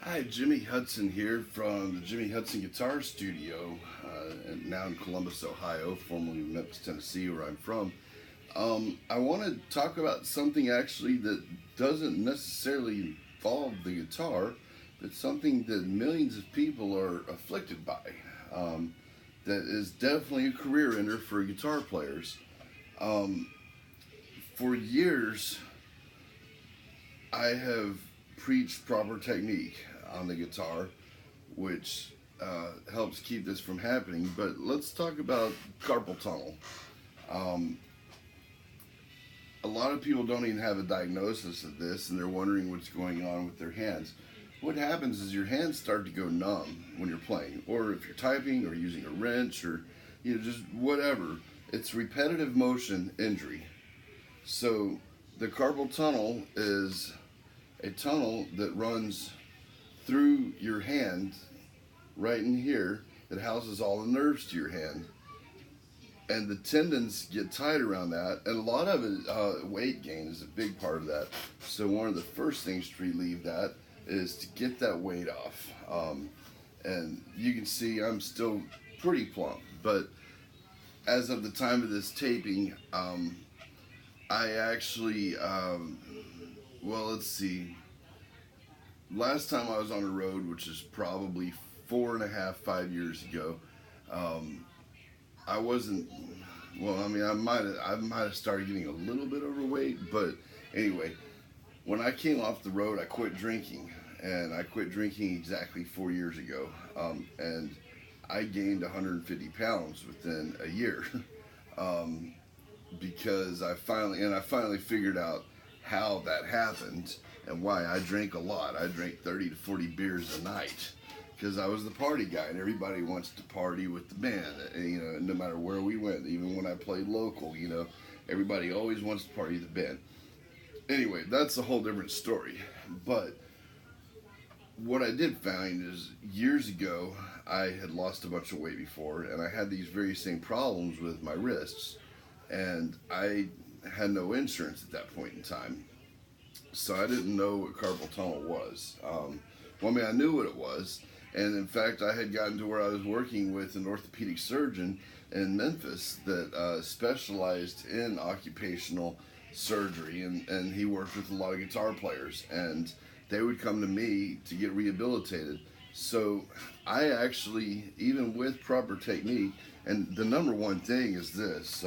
Hi, Jimmy Hudson here from the Jimmy Hudson Guitar Studio, and now in Columbus, Ohio, formerly Memphis, Tennessee, where I'm from. I want to talk about something actually that doesn't necessarily involve the guitar, but something that millions of people are afflicted by. That is definitely a career ender for guitar players. Um, for years, I have preached proper technique on the guitar, which helps keep this from happening. But let's talk about carpal tunnel. Um, a lot of people don't even have a diagnosis of this, and they're wondering what's going on with their hands. What happens is your hands start to go numb when you're playing, or if you're typing or using a wrench or just whatever. It's repetitive motion injury. So the carpal tunnel is a tunnel that runs through your hand right in here that houses all the nerves to your hand. And the tendons get tight around that, and a lot of it, weight gain is a big part of that. So one of the first things to relieve that is to get that weight off. And you can see I'm still pretty plump, but as of the time of this taping, I actually, well, let's see. Last time I was on the road, which is probably 4.5, 5 years ago, I wasn't. Well, I mean, I might have started getting a little bit overweight, but anyway, when I came off the road, I quit drinking, and I quit drinking exactly 4 years ago, and I gained 150 pounds within a year, because I finally figured out how that happened and why. I drank a lot. I drank 30 to 40 beers a night because I was the party guy, and everybody wants to party with the band. And, no matter where we went, even when I played local, everybody always wants to party with the band. Anyway, that's a whole different story. But what I did find is years ago, I had lost a bunch of weight before, and I had these very same problems with my wrists, and I had no insurance at that point in time. So I didn't know what carpal tunnel was. Well, I mean, I knew what it was, and in fact, I had gotten to where I was working with an orthopedic surgeon in Memphis that specialized in occupational surgery, and he worked with a lot of guitar players, and they would come to me to get rehabilitated. So I actually, even with proper technique, and the number one thing is this.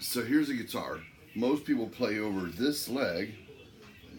So here's a guitar. Most people play over this leg.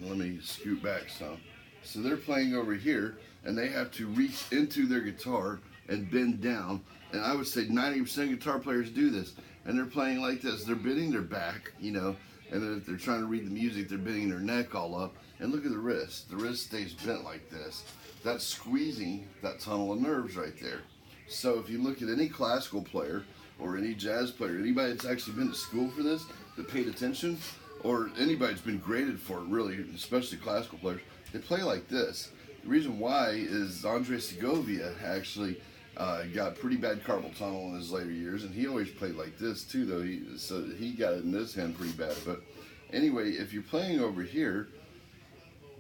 Let me scoot back some. So they're playing over here, and they have to reach into their guitar and bend down. And I would say 90% of guitar players do this. And they're playing like this. They're bending their back, and then if they're trying to read the music, they're bending their neck all up. And look at the wrist. The wrist stays bent like this. That's squeezing that tunnel of nerves right there. So if you look at any classical player or any jazz player, anybody that's actually been to school for this, that paid attention, or anybody that's been graded for it, really, especially classical players, they play like this. The reason why is Andre Segovia actually got pretty bad carpal tunnel in his later years, and he always played like this too, though. So he got it in this hand pretty bad. But anyway, if you're playing over here,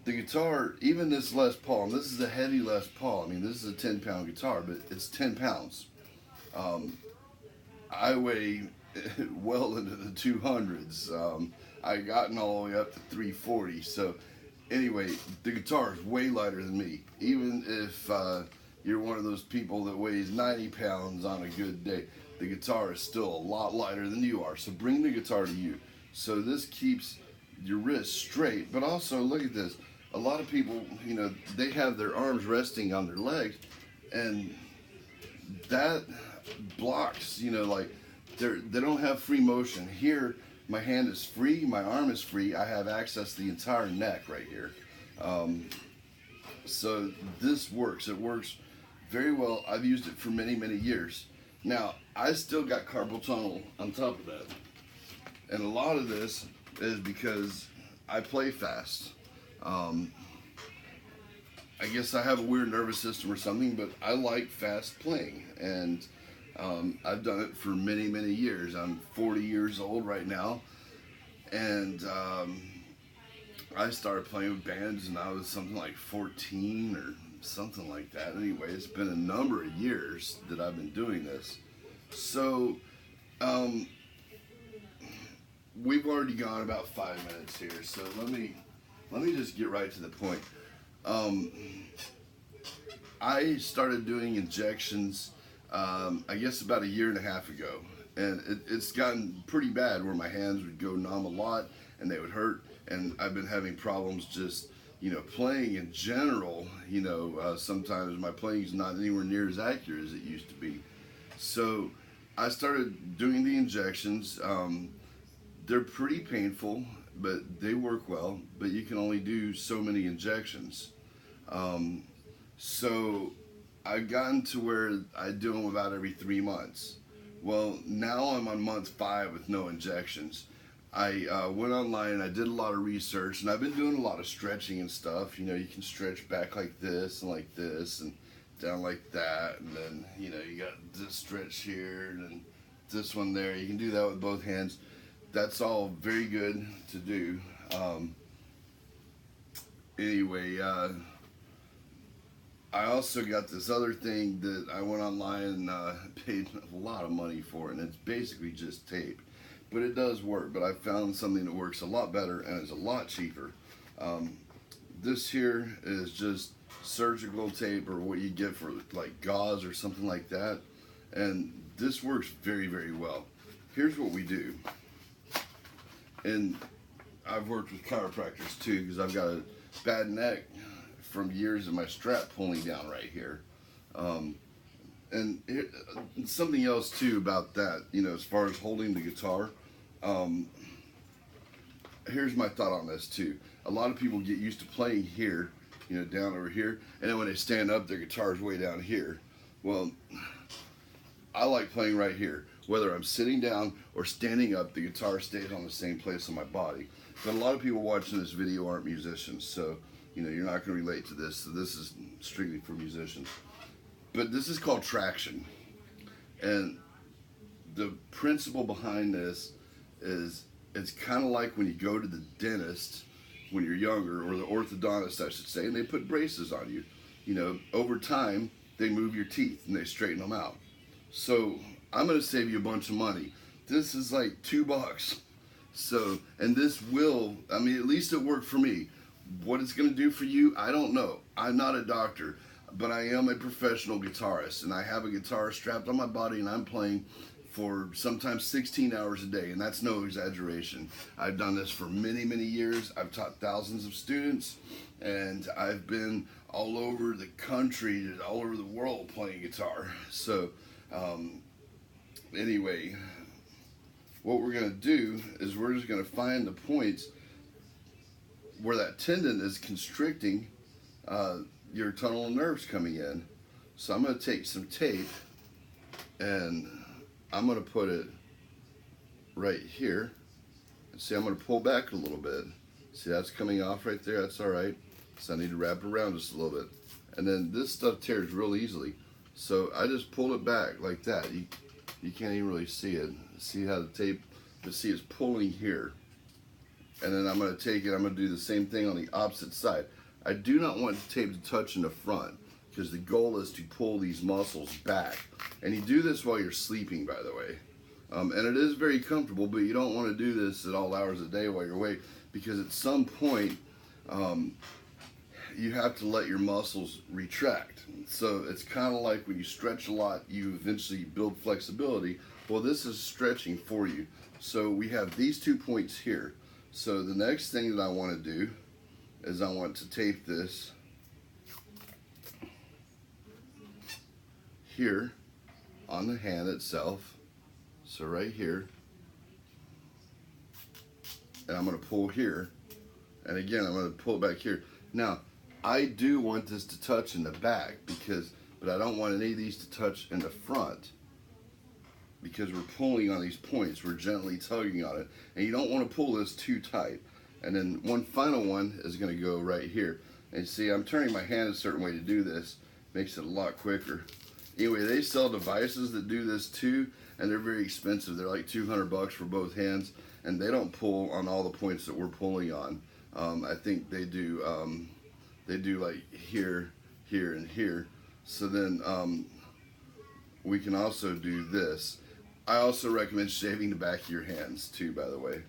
the guitar, even this Les Paul, and this is a heavy Les Paul. I mean, this is a 10-pound guitar, but it's 10 pounds. I weigh well into the 200s. I gotten all the way up to 340. So anyway, the guitar is way lighter than me. Even if you're one of those people that weighs 90 pounds on a good day, the guitar is still a lot lighter than you are. So bring the guitar to you. So this keeps your wrist straight, but also look at this. A lot of people, they have their arms resting on their legs, and that blocks, like they don't have free motion. Here, my hand is free, my arm is free. I have access to the entire neck right here. So this works. It works very well. I've used it for many, many years. Now, I still got carpal tunnel on top of that. And a lot of this is because I play fast. I guess I have a weird nervous system or something, but I like fast playing. And I've done it for many, many years. I'm 40 years old right now. And I started playing with bands and I was something like 14 or something like that. Anyway, it's been a number of years that I've been doing this. So, um, we've already gone about 5 minutes here. So let me just get right to the point. Um, I started doing injections, I guess about a year and a half ago, and it's gotten pretty bad where my hands would go numb a lot and they would hurt, and I've been having problems just, playing in general. Sometimes my playing is not anywhere near as accurate as it used to be. So I started doing the injections. They're pretty painful, but they work well, but you can only do so many injections. So I've gotten to where I do them about every 3 months. Well, now I'm on month 5 with no injections. I went online and I did a lot of research, and I've been doing a lot of stretching and stuff. You can stretch back like this and down like that, and then you got this stretch here and then this one there. You can do that with both hands. That's all very good to do. Anyway, I also got this other thing that I went online and paid a lot of money for, and it's basically just tape. But it does work, but I found something that works a lot better and is a lot cheaper. This here is just surgical tape, or what you get for like gauze or something like that. And this works very, very well. Here's what we do. And I've worked with chiropractors too, because I've got a bad neck from years of my strap pulling down right here. And something else too about that, as far as holding the guitar, here's my thought on this too. A lot of people get used to playing here, down over here, and then when they stand up, their guitar's way down here. Well, I like playing right here. Whether I'm sitting down or standing up, the guitar stays on the same place on my body. But a lot of people watching this video aren't musicians, so you're not going to relate to this. So this is strictly for musicians. But this is called traction, and the principle behind this is it's kind of like when you go to the dentist when you're younger, or the orthodontist, I should say, and they put braces on you. Over time, they move your teeth and they straighten them out. So I'm going to save you a bunch of money. This is like $2. So, and this will, at least it worked for me. What it's going to do for you, I don't know. I'm not a doctor, but I am a professional guitarist, and I have a guitar strapped on my body, and I'm playing for sometimes 16 hours a day, and that's no exaggeration. I've done this for many, many years. I've taught thousands of students, and I've been all over the country, all over the world playing guitar. So, anyway, what we're going to do is we're just going to find the points where that tendon is constricting your tunnel of nerves coming in. So I'm going to take some tape and I'm going to put it right here. And see, I'm going to pull back a little bit. See, that's coming off right there. That's all right. So I need to wrap it around just a little bit. And then this stuff tears real easily. So I just pull it back like that. You can't even really see it. See how the tape, see it's pulling here. And then I'm going to take it, I'm going to do the same thing on the opposite side. I do not want the tape to touch in the front, because the goal is to pull these muscles back. And you do this while you're sleeping, by the way. And it is very comfortable, but you don't want to do this at all hours of the day while you're awake, because at some point, you have to let your muscles retract. So it's kind of like when you stretch a lot, you eventually build flexibility. Well, this is stretching for you. So we have these 2 points here. So the next thing that I want to do is I want to tape this here on the hand itself. So right here. And I'm going to pull here. And again, I'm going to pull it back here. Now, I do want this to touch in the back, but I don't want any of these to touch in the front, because we're pulling on these points. We're gently tugging on it, and you don't want to pull this too tight. And then one final one is going to go right here. And see, I'm turning my hand a certain way to do this. Makes it a lot quicker. Anyway, they sell devices that do this too, and they're very expensive. They're like $200 for both hands, and they don't pull on all the points that we're pulling on. I think they do like here, here, and here. So then we can also do this. I also recommend shaving the back of your hands too, by the way.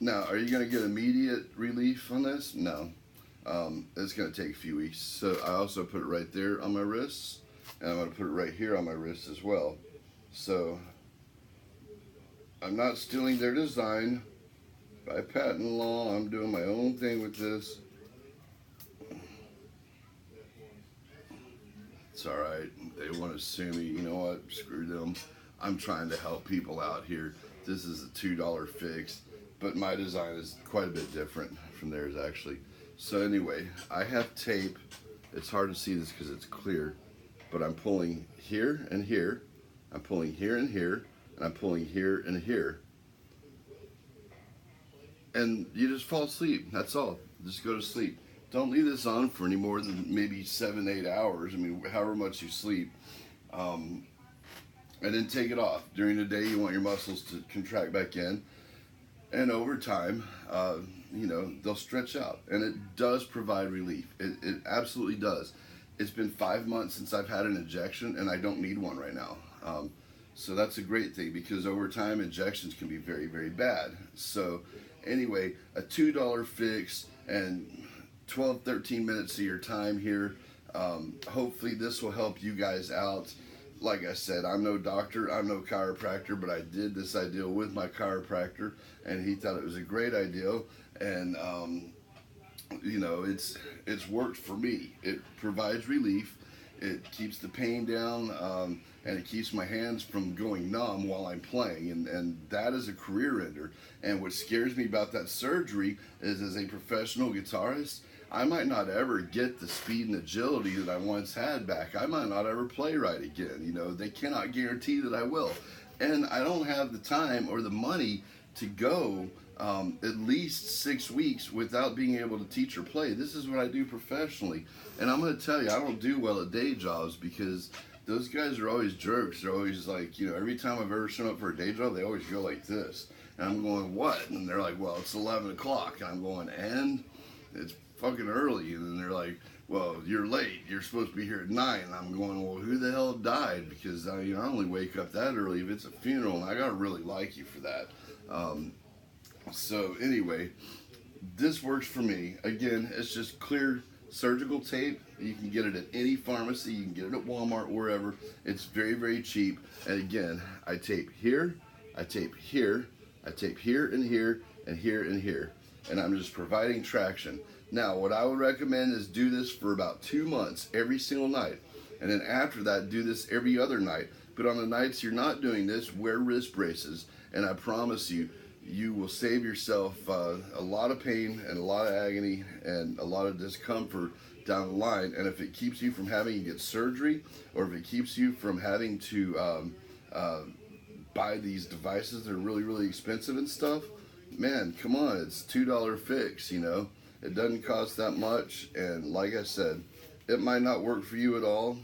Now, are you going to get immediate relief on this? No. It's going to take a few weeks. So I also put it right there on my wrists, and I'm going to put it right here on my wrists as well. So I'm not stealing their design by patent law. I'm doing my own thing with this. It's all right. They want to sue me. You know what? Screw them. I'm trying to help people out here. This is a $2 fix, but my design is quite a bit different from theirs actually. So anyway, I have tape. It's hard to see this because it's clear, but I'm pulling here and here. I'm pulling here and here, and I'm pulling here and here. And you just fall asleep. That's all. Just go to sleep. Don't leave this on for any more than maybe 7-8 hours. I mean, however much you sleep. And then take it off. During the day, you want your muscles to contract back in. And over time, you know, they'll stretch out. And it does provide relief. It absolutely does. It's been 5 months since I've had an injection, and I don't need one right now. So that's a great thing, because over time, injections can be very, very bad. So anyway, a $2 fix and 12-13 minutes of your time here. Hopefully this will help you guys out. Like I said, I'm no doctor, I'm no chiropractor, but I did this idea with my chiropractor, and he thought it was a great idea. And you know, it's worked for me. It provides relief, it keeps the pain down, and it keeps my hands from going numb while I'm playing, and that is a career ender. And what scares me about that surgery is, as a professional guitarist, I might not ever get the speed and agility that I once had back. I might not ever play right again. You know, they cannot guarantee that I will. And I don't have the time or the money to go at least 6 weeks without being able to teach or play. This is what I do professionally. And I'm going to tell you, I don't do well at day jobs, because those guys are always jerks. They're always like, you know, every time I've ever shown up for a day job, they always go like this. And I'm going, what? And they're like, well, it's 11 o'clock. And I'm going, and? It's fucking early. And then they're like, well, you're late. You're supposed to be here at 9. And I'm going, well, who the hell died? Because I only wake up that early if it's a funeral, and I gotta really like you for that. So anyway, this works for me. Again, it's just clear surgical tape. You can get it at any pharmacy. You can get it at Walmart, wherever. It's very, very cheap. And again, I tape here, I tape here, I tape here and here and here and here. And I'm just providing traction. Now, what I would recommend is do this for about 2 months, every single night. And then after that, do this every other night. But on the nights you're not doing this, wear wrist braces. And I promise you, you will save yourself a lot of pain and a lot of agony and a lot of discomfort down the line. And if it keeps you from having to get surgery, or if it keeps you from having to buy these devices that are really, really expensive and stuff, man, come on, it's $2 fix, you know. It doesn't cost that much, and like I said, it might not work for you at all,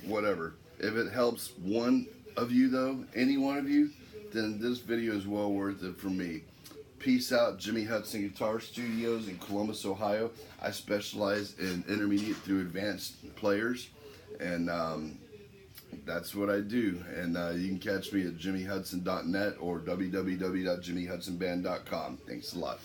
whatever. If it helps one of you though, any one of you, then this video is well worth it for me. Peace out. Jimmy Hudson Guitar Studios in Columbus, Ohio. I specialize in intermediate through advanced players, and that's what I do. And you can catch me at jimmyhudson.net or www.jimmyhudsonband.com. Thanks a lot.